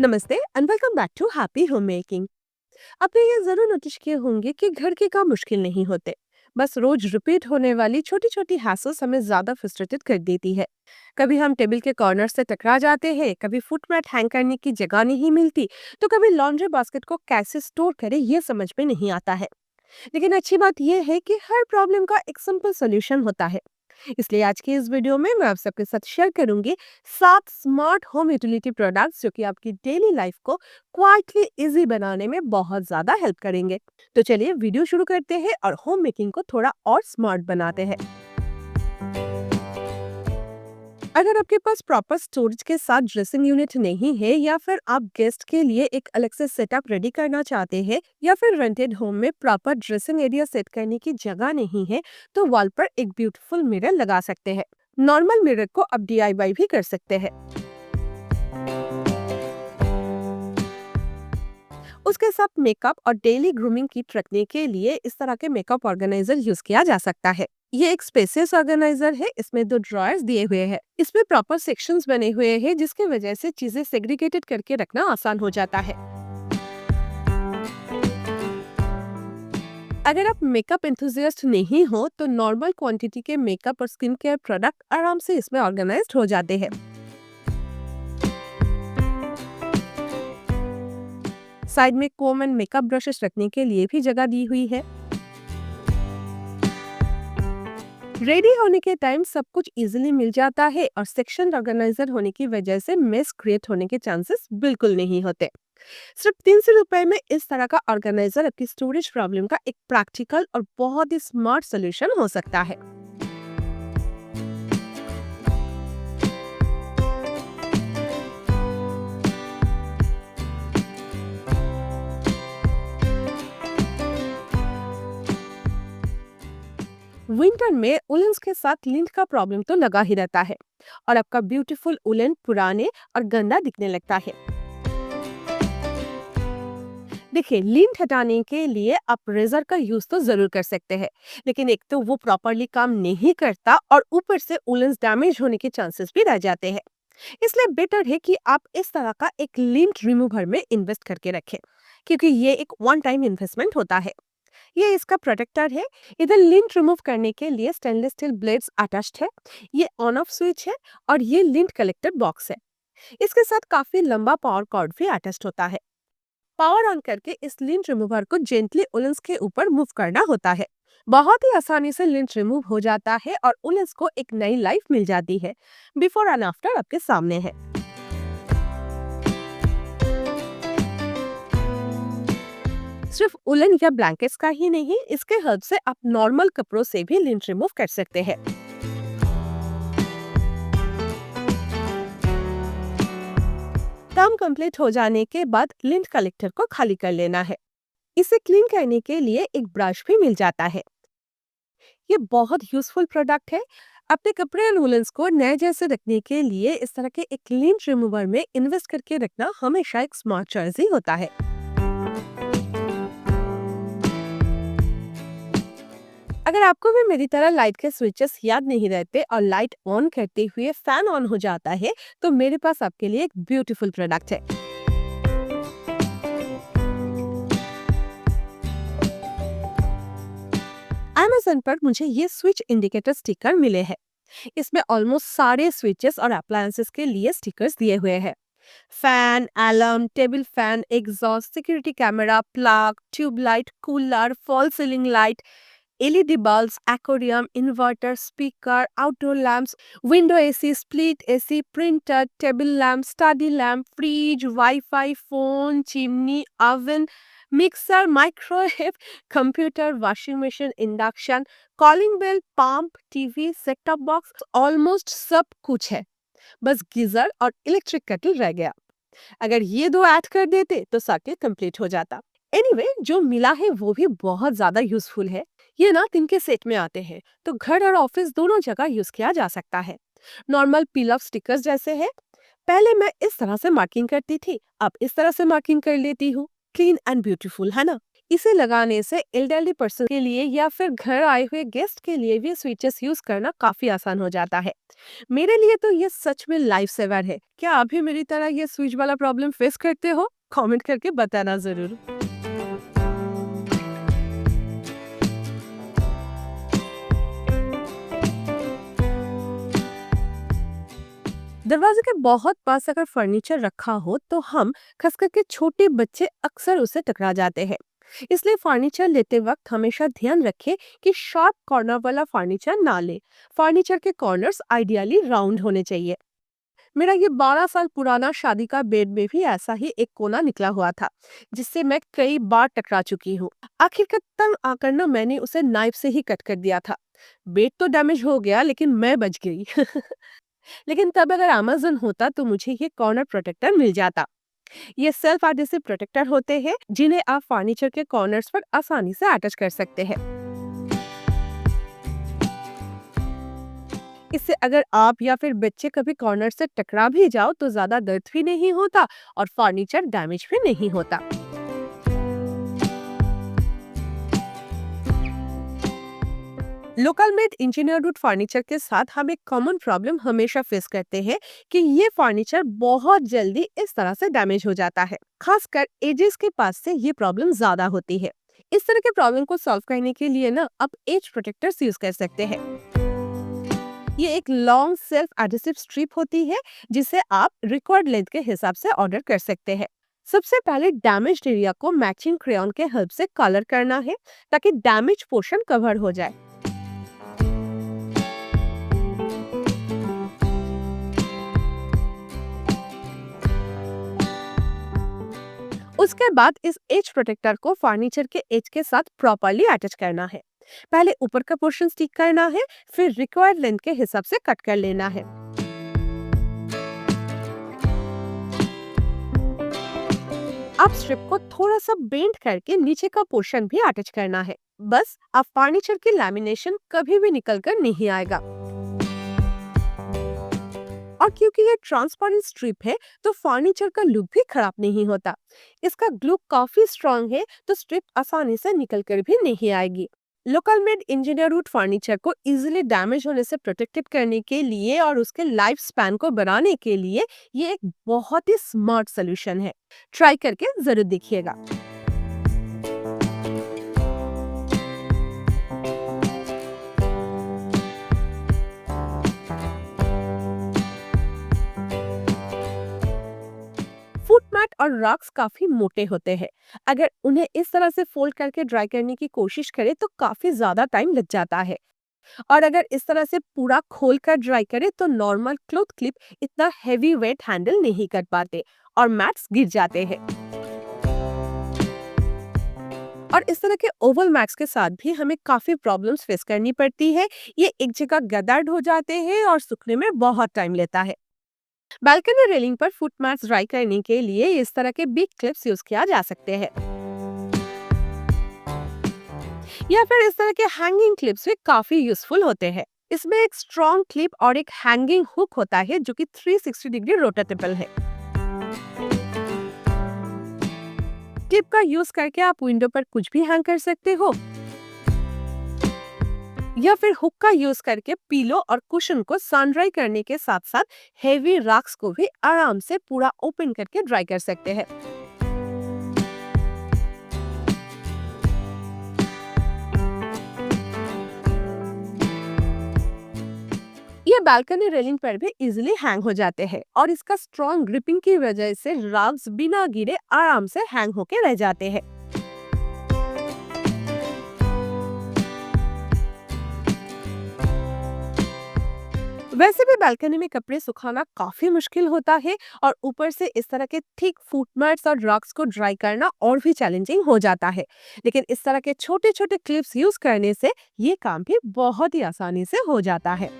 नमस्ते and welcome back to happy home making. आपने ये जरूर नोटिस किए होंगे कि घर के काम मुश्किल नहीं होते। बस रोज रिपीट होने वाली छोटी छोटी हैसल्स हमें ज्यादा फ्रस्ट्रेटेड कर देती है। कभी हम टेबल के कॉर्नर से टकरा जाते हैं, कभी फुट मैट हैंग करने की जगह नहीं मिलती, तो कभी लॉन्ड्री बास्केट को कैसे स्टोर करें ये समझ में नहीं आता है। लेकिन अच्छी बात यह है कि हर प्रॉब्लम का एक सिंपल सोल्यूशन होता है। इसलिए आज की इस वीडियो में मैं आप सबके साथ शेयर करूंगी 7 स्मार्ट होम यूटिलिटी प्रोडक्ट्स जो कि आपकी डेली लाइफ को क्वाइटली इजी बनाने में बहुत ज्यादा हेल्प करेंगे। तो चलिए वीडियो शुरू करते हैं और होम मेकिंग को थोड़ा और स्मार्ट बनाते हैं। अगर आपके पास प्रॉपर स्टोरेज के साथ ड्रेसिंग यूनिट नहीं है, या फिर आप गेस्ट के लिए एक अलग से सेटअप रेडी करना चाहते हैं, या फिर रेंटेड होम में प्रॉपर ड्रेसिंग एरिया सेट करने की जगह नहीं है, तो वॉल पर एक ब्यूटीफुल मिरर लगा सकते हैं। नॉर्मल मिरर को आप डीआईवाई भी कर सकते हैं। उसके साथ मेकअप और डेली ग्रूमिंग किट रखने के लिए इस तरह के मेकअप ऑर्गेनाइजर यूज किया जा सकता है। ये एक स्पेसियस ऑर्गेनाइजर है, इसमें 2 ड्रॉयर्स दिए हुए हैं। इसमें प्रॉपर सेक्शंस बने हुए हैं, जिसकी वजह से चीजें सेग्रीगेटेड करके रखना आसान हो जाता है। अगर आप मेकअप एंथुजियास्ट नहीं हो, तो नॉर्मल क्वांटिटी के मेकअप और स्किन केयर प्रोडक्ट आराम से इसमें ऑर्गेनाइज्ड हो जाते हैं। साइड में कोम एंड मेकअप ब्रशेस रखने के लिए भी जगह दी हुई है। रेडी होने के टाइम सब कुछ इजीली मिल जाता है, और सेक्शन ऑर्गेनाइजर होने की वजह से मेस क्रिएट होने के चांसेस बिल्कुल नहीं होते। सिर्फ 300 रुपए में इस तरह का ऑर्गेनाइजर आपकी स्टोरेज प्रॉब्लम का एक प्रैक्टिकल और बहुत ही स्मार्ट सोल्यूशन हो सकता है। विंटर में उलेन्स के साथ लिंट का प्रॉब्लम तो लगा ही रहता है, और आपका ब्यूटीफुल उलेन पुराने और गंदा दिखने लगता है। देखिए, लिंट हटाने के लिए आप रेजर का यूज तो जरूर कर सकते हैं, लेकिन एक तो वो प्रॉपरली काम नहीं करता, और ऊपर से उलेन्स डैमेज होने के चांसेस भी रह जाते हैं। इसलिए बेटर है कि आप इस तरह का एक लिंट रिमूवर में इन्वेस्ट करके रखें, क्योंकि ये एक वन टाइम इन्वेस्टमेंट होता है। ये इसका प्रोटेक्टर है। इधर लिंट रिमूव करने के लिए स्टेनलेस स्टील ब्लेड्स अटैच्ड है। ये ऑन ऑफ स्विच है, और ये लिंट कलेक्टर बॉक्स है। इसके साथ काफी लंबा पावर कॉर्ड भी अटैच्ड होता है। पावर ऑन करके इस लिंट रिमूवर को जेंटली उलेंस के ऊपर मूव करना होता है। बहुत ही आसानी से लिंट रिमूव हो जाता है, और उलेंस को एक नई लाइफ मिल जाती है। बिफोर एंड आफ्टर आपके सामने है। सिर्फ उलन या ब्लैंकेट्स का ही नहीं, इसके हेल्प से आप नॉर्मल कपड़ों से भी लिंट रिमूव कर सकते हैं। काम कंप्लीट हो जाने के बाद लिंट कलेक्टर को खाली कर लेना है। इसे क्लीन करने के लिए एक ब्रश भी मिल जाता है। ये बहुत यूजफुल प्रोडक्ट है। अपने कपड़े और वुलन्स को नए जैसे रखने के लिए इस तरह के एक लिंट रिमूवर में इन्वेस्ट करके रखना हमेशा एक स्मार्ट चॉइस ही होता है। अगर आपको भी मेरी तरह लाइट के स्विचेस याद नहीं रहते और लाइट ऑन करते हुए फैन ऑन हो जाता है, तो मेरे पास आपके लिए एक ब्यूटीफुल प्रोडक्ट है। Amazon पर मुझे ये स्विच इंडिकेटर स्टिकर मिले हैं। इसमें ऑलमोस्ट सारे स्विचेस और अप्लायंसेस के लिए स्टिकर्स दिए हुए हैं। Fan, alarm, table fan, exhaust, security camera, plug, tube light, cooler, fall ceiling light, LED bulbs, aquarium, inverter, speaker, outdoor lamps, window AC, split AC, printer, table lamp, study lamp, fridge, wifi, phone, chimney, oven, mixer, microwave, computer, washing machine, induction, calling bell, pump, TV, set top box, almost सब कुछ है। बस geyser और electric kettle रह गया। अगर ये दो ऐड कर देते तो सर्किट कंप्लीट हो जाता। एनीवे, जो मिला है वो भी बहुत ज्यादा यूजफुल है। ये ना दिन के सेट में आते हैं, तो घर और ऑफिस दोनों जगह यूज किया जा सकता है। नॉर्मल पील ऑफ स्टिकर्स जैसे है। पहले मैं इस तरह से मार्किंग करती थी, अब इस तरह से मार्किंग कर लेती हूँ। क्लीन एंड ब्यूटीफुल, है ना? इसे लगाने से एल्डरली पर्सन के लिए या फिर घर आए हुए गेस्ट के लिए भी स्विचेस यूज करना काफी आसान हो जाता है। मेरे लिए तो ये सच में लाइफ सेवर है। क्या आप भी मेरी तरह ये स्विच वाला प्रॉब्लम फेस करते हो? कमेंट करके बताना जरूर। दरवाजे के बहुत पास अगर फर्नीचर रखा हो तो हम, खास करके छोटे बच्चे, अक्सर उसे टकरा जाते हैं। इसलिए फर्नीचर लेते वक्त हमेशा ध्यान रखें कि शार्प कॉर्नर वाला फर्नीचर ना ले। फर्नीचर के कॉर्नर्स आइडियली राउंड होने चाहिए। मेरा ये 12 साल पुराना शादी का बेड में भी ऐसा ही एक कोना निकला हुआ था, जिससे मैं कई बार टकरा चुकी हूँ। आखिरकार तंग आकर ना मैंने उसे नाइफ से ही कट कर दिया था। बेड तो डैमेज हो गया लेकिन मैं बच गई। लेकिन तब अगर अमेज़न होता तो मुझे ये कॉर्नर प्रोटेक्टर मिल जाता। ये सेल्फ एडहेसिव प्रोटेक्टर होते हैं जिन्हें आप फर्नीचर के कॉर्नर्स पर आसानी से अटैच कर सकते हैं। इससे अगर आप या फिर बच्चे कभी कॉर्नर से टकरा भी जाओ तो ज्यादा दर्द भी नहीं होता और फर्नीचर डैमेज भी नहीं होता। Local made engineer would furniture के साथ हम एक कॉमन प्रॉब्लम हमेशा फेस करते हैं कि ये फर्नीचर बहुत जल्दी इस तरह से डैमेज हो जाता है। खासकर एजेस के पास से ये प्रॉब्लम ज्यादा होती है। इस तरह के प्रॉब्लम को सॉल्व करने के लिए ना आप एज प्रोटेक्टर्स यूज कर सकते हैं। ये एक लॉन्ग सेल्फ एडहेसिव स्ट्रिप होती है जिसे आप रिक्वायर्ड लेंथ के हिसाब से ऑर्डर कर सकते हैं। सबसे पहले डैमेज्ड एरिया को मैचिंग क्रेयॉन के हेल्प से कलर करना है ताकि डैमेज पोर्शन कवर हो जाए। उसके बाद इस एज प्रोटेक्टर को फर्नीचर के एज के साथ प्रॉपर्ली अटैच करना है। पहले ऊपर का पोर्शन स्टिक करना है, फिर रिक्वायर्ड लेंथ के हिसाब से कट कर लेना है। अब स्ट्रिप को थोड़ा सा बेंड करके नीचे का पोर्शन भी अटैच करना है। बस अब फर्नीचर की लैमिनेशन कभी भी निकल कर नहीं आएगा। और क्योंकि ये ट्रांसपेरेंट स्ट्रिप है तो फर्नीचर का लुक भी खराब नहीं होता। इसका ग्लू काफी स्ट्रॉन्ग है तो स्ट्रिप आसानी से निकल कर भी नहीं आएगी। Local made engineer would furniture को इजीली डैमेज होने से प्रोटेक्टेड करने के लिए और उसके लाइफ स्पैन को बढ़ाने के लिए ये एक बहुत ही स्मार्ट सोल्यूशन है। ट्राई करके जरूर देखिएगा। फुट मैट और रग्स काफी मोटे होते हैं। अगर उन्हें इस तरह से फोल्ड करके ड्राई करने की कोशिश करें तो काफी ज्यादा टाइम लग जाता है। और अगर इस तरह से पूरा खोल कर ड्राई करें तो नॉर्मल क्लॉथ क्लिप इतना हेवी वेट हैंडल नहीं कर पाते और मैट्स गिर जाते हैं। और इस तरह के ओवल मैट्स के साथ भी हमें काफी प्रॉब्लम्स फेस करनी पड़ती है। ये एक जगह गदर्ड हो जाते हैं और सूखने में बहुत टाइम लेता है। बालकनी रेलिंग पर फुट मैट्स ड्राई करने के लिए इस तरह के बिग क्लिप्स यूज किया जा सकते हैं या फिर इस तरह के हैंगिंग क्लिप्स भी काफी यूजफुल होते हैं। इसमें एक स्ट्रॉन्ग क्लिप और एक हैंगिंग हुक होता है जो कि 360 डिग्री रोटेटेबल है। क्लिप का यूज करके आप विंडो पर कुछ भी हैंग कर सकते हो या फिर हुक का यूज करके पीलो और कुशन को सन ड्राई करने के साथ साथ हेवी रग्स को भी आराम से पूरा ओपन करके ड्राई कर सकते हैं। ये बालकनी रेलिंग पर भी इजीली हैंग हो जाते हैं और इसका स्ट्रॉन्ग ग्रिपिंग की वजह से रग्स बिना गिरे आराम से हैंग होके रह जाते हैं। वैसे भी बालकनी में कपड़े सुखाना काफी मुश्किल होता है और ऊपर से इस तरह के थिक फुट मैट्स और रग्स को ड्राई करना और भी चैलेंजिंग हो जाता है। लेकिन इस तरह के छोटे छोटे क्लिप्स यूज करने से ये काम भी बहुत ही आसानी से हो जाता है।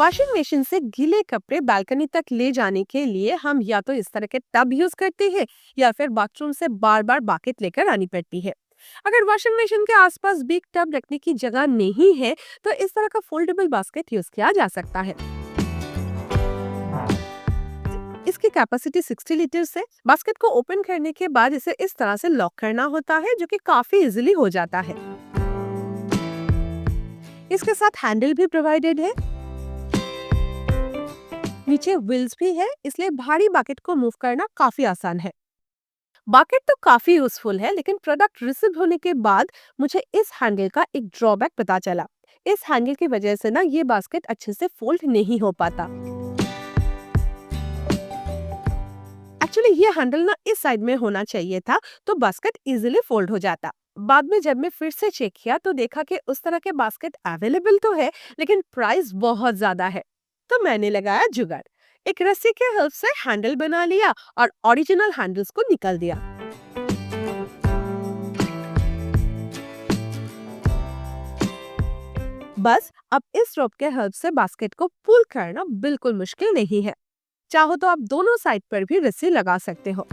वॉशिंग मशीन से गीले कपड़े बालकनी तक ले जाने के लिए हम या तो इस तरह के टब यूज करते हैं या फिर बाथरूम से बार बार बकेट लेकर आनी पड़ती है। अगर वॉशिंग मशीन के आसपास बिग टब रखने की जगह नहीं है तो इस तरह का फोल्डेबल बास्केट यूज किया जा सकता है। इसकी कैपेसिटी 60 लीटर है। बास्केट को ओपन करने के बाद इसे इस तरह से लॉक करना होता है, जो कि काफी इजीली हो जाता है। इसके साथ हैंडल भी प्रोवाइडेड है। नीचे व्हील्स भी है, इसलिए भारी बकेट को मूव करना काफी आसान है। बकेट तो काफी यूजफुल है, लेकिन प्रोडक्ट रिसीव होने के बाद मुझे इस हैंडल का एक ड्रॉबैक पता चला। इस हैंडल की वजह से ना ये बास्केट अच्छे से फोल्ड नहीं हो पाता। एक्चुअली ये हैंडल ना इस साइड में होना चाहिए था, तो बास्केट इजीली फोल्ड हो जाता। बाद में जब मैं फिर से चेक किया तो देखा कि उस तरह के बास्केट अवेलेबल तो है, लेकिन प्राइस बहुत ज्यादा है। तो मैंने लगाया जुगाड़, एक रस्सी के हेल्प से हैंडल बना लिया और ओरिजिनल हैंडल्स को निकाल दिया। बस अब इस रोप के हेल्प से बास्केट को पुल करना बिल्कुल मुश्किल नहीं है। चाहो तो आप दोनों साइड पर भी रस्सी लगा सकते हो।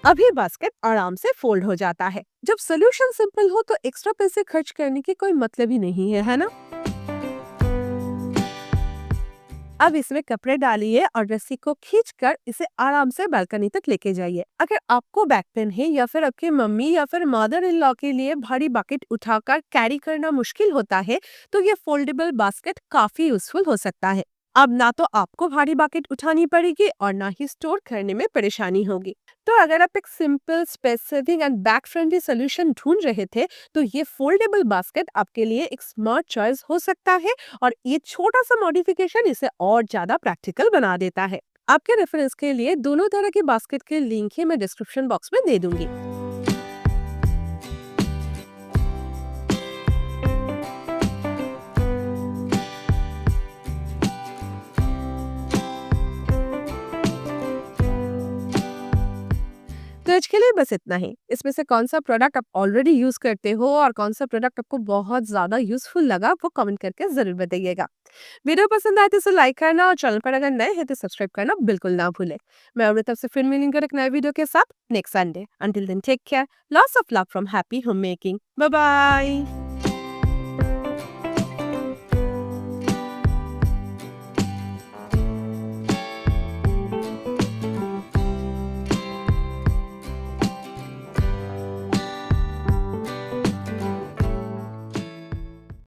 अभी बास्केट आराम से फोल्ड हो जाता है। जब सोल्यूशन सिंपल हो तो एक्स्ट्रा पैसे खर्च करने की कोई मतलब ही नहीं है ना? अब इसमें कपड़े डालिए और रस्सी को खींचकर इसे आराम से बालकनी तक लेके जाइए। अगर आपको बैक पेन है या फिर आपकी मम्मी या फिर मदर इन लॉ के लिए भारी बकेट उठाकर कैरी करना मुश्किल होता है, तो ये फोल्डेबल बास्केट काफी यूजफुल हो सकता है। अब ना तो आपको भारी बकेट उठानी पड़ेगी और ना ही स्टोर करने में परेशानी होगी। तो अगर आप एक simple, specific and back friendly solution ढूंढ रहे थे, तो ये फोल्डेबल बास्केट आपके लिए एक स्मार्ट चॉइस हो सकता है, और ये छोटा सा मॉडिफिकेशन इसे और ज्यादा प्रैक्टिकल बना देता है। आपके रेफरेंस के लिए दोनों तरह की बास्केट के लिंक ही मैं डिस्क्रिप्शन बॉक्स में दे दूंगी। तो आज के लिए बस इतना ही। इसमें से कौन सा प्रोडक्ट आप ऑलरेडी यूज करते हो और कौन सा प्रोडक्ट आपको बहुत ज्यादा यूजफुल लगा, वो कमेंट करके जरूर बताइएगा। वीडियो पसंद आए तो इसे लाइक करना और चैनल पर अगर नए हैं तो सब्सक्राइब करना बिल्कुल ना भूले। मैं और तरफ से फिर मिलेंगे एक नए वीडियो के साथ next Sunday. Until then take care, lots of love from happy home making. Bye bye.